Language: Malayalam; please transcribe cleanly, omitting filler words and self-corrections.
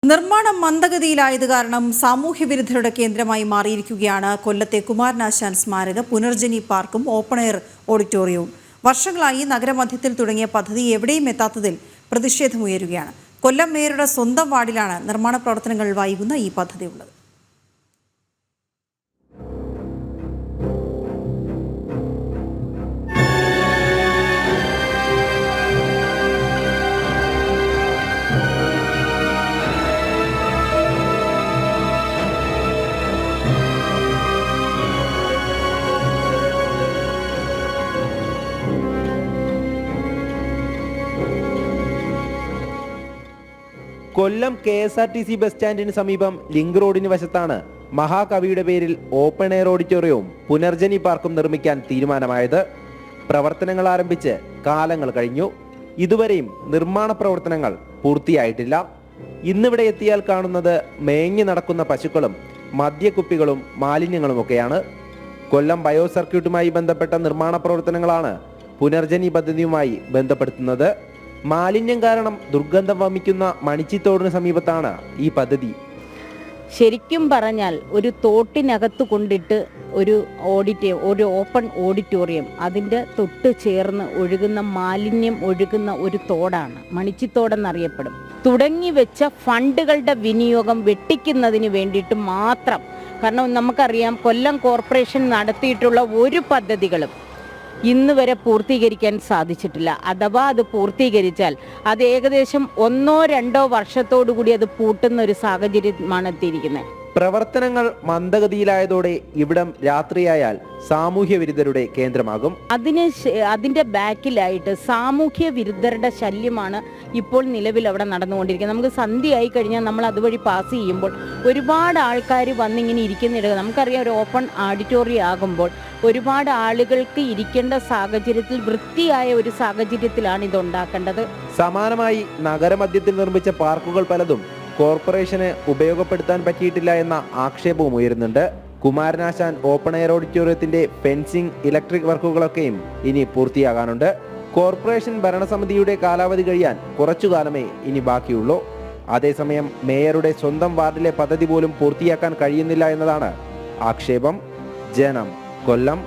നിർമ്മാണം മന്ദഗതിയിലായത് കാരണം സാമൂഹ്യവിരുദ്ധരുടെ കേന്ദ്രമായി മാറിയിരിക്കുകയാണ് കൊല്ലത്തെ കുമാരനാശാൻ സ്മാരക പുനർജനി പാർക്കും ഓപ്പൺ എയർ ഓഡിറ്റോറിയവും. വർഷങ്ങളായി നഗരമധ്യത്തിൽ തുടങ്ങിയ പദ്ധതി എവിടെയും എത്താത്തതിൽ പ്രതിഷേധമുയരുകയാണ്. കൊല്ലം മേയറുടെ സ്വന്തം വാർഡിലാണ് നിർമ്മാണ പ്രവർത്തനങ്ങൾ വൈകുന്ന ഈ പദ്ധതി ഉള്ളത്. കൊല്ലം KSRTC ബസ് സ്റ്റാൻഡിന് സമീപം ലിങ്ക് റോഡിന് വശത്താണ് മഹാകവിയുടെ പേരിൽ ഓപ്പൺ എയർ ഓഡിറ്റോറിയവും പുനർജനി പാർക്കും നിർമ്മിക്കാൻ തീരുമാനമായത്. പ്രവർത്തനങ്ങൾ ആരംഭിച്ച് കാലങ്ങൾ കഴിഞ്ഞു. ഇതുവരെയും നിർമ്മാണ പ്രവർത്തനങ്ങൾ പൂർത്തിയായിട്ടില്ല. ഇന്നിവിടെ എത്തിയാൽ കാണുന്നത് മേഞ്ഞു നടക്കുന്ന പശുക്കളും മദ്യക്കുപ്പികളും മാലിന്യങ്ങളുമൊക്കെയാണ്. കൊല്ലം ബയോ സർക്യൂട്ടുമായി ബന്ധപ്പെട്ട നിർമ്മാണ പ്രവർത്തനങ്ങളാണ് പുനർജനി പദ്ധതിയുമായി ബന്ധപ്പെടുത്തുന്നത്. മാലിന്യം കാരണം ദുർഗന്ധം വമിക്കുന്ന മണിച്ചിത്തോടിന് സമീപത്താണ് ഈ പദ്ധതി. ശരിക്കും പറഞ്ഞാൽ ഒരു തോട്ടിനകത്ത് കൊണ്ടിട്ട് ഒരു ഓപ്പൺ ഓഡിറ്റോറിയം, അതിൻ്റെ തൊട്ട് ചേർന്ന് ഒഴുകുന്ന മാലിന്യം ഒഴുകുന്ന ഒരു തോടാണ് മണിച്ചിത്തോടെന്നറിയപ്പെടും. തുടങ്ങി വെച്ച ഫണ്ടുകളുടെ വിനിയോഗം വെട്ടിക്കുന്നതിന് വേണ്ടിയിട്ട് മാത്രം. കാരണം നമുക്കറിയാം, കൊല്ലം കോർപ്പറേഷൻ നടത്തിയിട്ടുള്ള ഒരു പദ്ധതികളും ഇന്ന് വരെ പൂർത്തീകരിക്കാൻ സാധിച്ചിട്ടില്ല. അഥവാ അത് പൂർത്തീകരിച്ചാൽ അത് ഏകദേശം 1-2 വർഷത്തോടു കൂടി അത് പൂട്ടുന്ന ഒരു സാഹചര്യമാണ് എത്തിയിരിക്കുന്നത്. പ്രവർത്തനങ്ങൾ മന്ദഗതിയിലായതോടെ ഇവിടം രാത്രിയായാൽ സാമൂഹ്യ വിരുദ്ധരുടെ കേന്ദ്രമാകും. അതിൻ്റെ ബാക്കിലായിട്ട് സാമൂഹ്യ വിരുദ്ധരുടെ ശല്യമാണ് ഇപ്പോൾ നിലവിൽ അവിടെ നടന്നുകൊണ്ടിരിക്കുന്നത്. നമുക്ക് സന്ധ്യയായി കഴിഞ്ഞാൽ നമ്മൾ അതുവഴി പാസ് ചെയ്യുമ്പോൾ ഒരുപാട് ആൾക്കാർ വന്നിങ്ങനെ ഇരിക്കുന്നിട. നമുക്കറിയാം, ഒരു ഓപ്പൺ ഓഡിറ്റോറിയം ആകുമ്പോൾ ഒരുപാട് ആളുകൾക്ക് ഇരിക്കേണ്ട സാഹചര്യത്തിൽ വൃത്തിയായ ഒരു സാഹചര്യത്തിലാണ് ഇത് ഉണ്ടാക്കേണ്ടത്. സമാനമായി നഗരമധ്യത്തിൽ നിർമ്മിച്ച പാർക്കുകൾ പലതും കോർപ്പറേഷന് ഉപയോഗപ്പെടുത്താൻ പറ്റിയിട്ടില്ല എന്ന ആക്ഷേപവും ഉയരുന്നുണ്ട്. കുമാരനാശാൻ ഓപ്പൺ എയർ ഓഡിറ്റോറിയത്തിന്റെ ഫെൻസിംഗ്, ഇലക്ട്രിക് വർക്കുകളൊക്കെയും ഇനി പൂർത്തിയാകാനുണ്ട്. കോർപ്പറേഷൻ ഭരണസമിതിയുടെ കാലാവധി കഴിയാൻ കുറച്ചുകാലമേ ഇനി ബാക്കിയുള്ളൂ. അതേസമയം മേയറുടെ സ്വന്തം വാർഡിലെ പദ്ധതി പോലും പൂർത്തിയാക്കാൻ കഴിയുന്നില്ല എന്നതാണ് ആക്ഷേപം. ജനം, കൊല്ലം.